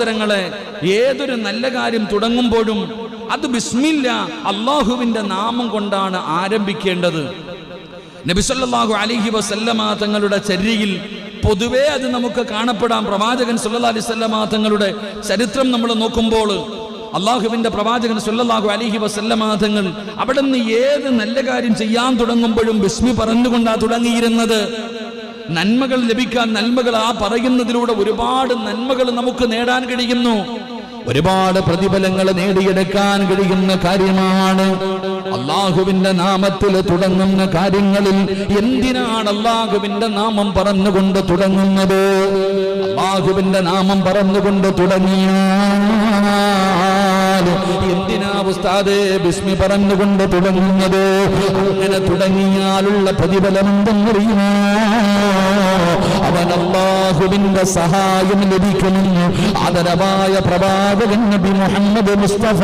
സഹോദരങ്ങളെ, ഏതൊരു നല്ല കാര്യം തുടങ്ങുമ്പോഴും അത് ബിസ്മില്ല അല്ലാഹുവിന്റെ നാമം കൊണ്ടാണ് ആരംഭിക്കേണ്ടത്. നബി സല്ലല്ലാഹു അലൈഹി വസല്ലമ തങ്ങളുടെ ചര്യയിൽ പൊതുവേ അത് നമുക്ക് കാണപ്പെടാം. പ്രവാചകൻ സല്ലല്ലാഹു അലൈഹി വസല്ലമ തങ്ങളുടെ ചരിത്രം നമ്മൾ നോക്കുമ്പോൾ അള്ളാഹുവിന്റെ പ്രവാചകൻ സല്ലല്ലാഹു അലൈഹി വസല്ലമ തങ്ങൾ അവിടെ നിന്ന് ഏത് നല്ല കാര്യം ചെയ്യാൻ തുടങ്ങുമ്പോഴും ബിസ്മി പറഞ്ഞുകൊണ്ടാണ് തുടങ്ങിയിരുന്നത്. നന്മകൾ ലഭിക്കാൻ, നന്മകൾ ആ പറയുന്നതിലൂടെ ഒരുപാട് നന്മകൾ നമുക്ക് നേടാൻ കഴിയുന്നു, ഒരുപാട് പ്രതിഫലങ്ങൾ നേടിയെടുക്കാൻ കഴിയുന്ന കാര്യമാണ്. അള്ളാഹുവിന്റെ നാമത്തിൽ തുടങ്ങുന്ന കാര്യങ്ങളിൽ എന്തിനാണ് അള്ളാഹുവിന്റെ നാമം പറഞ്ഞുകൊണ്ട് തുടങ്ങുന്നത്? അള്ളാഹുവിന്റെ നാമം പറഞ്ഞുകൊണ്ട് തുടങ്ങിയാൽ എന്തിനാ ഉസ്താദേ ബിസ്മി പറഞ്ഞുകൊണ്ട് തുടങ്ങുന്നത്? അങ്ങനെ തുടങ്ങിയാലുള്ള പ്രതിഫലം എന്തെന്നറിയുമോ? അവൻ അല്ലാഹുവിന്റെ സഹായം ലഭിക്കുമെന്ന് ആദരവായ പ്രവാചകൻ നബി മുഹമ്മദ് മുസ്തഫ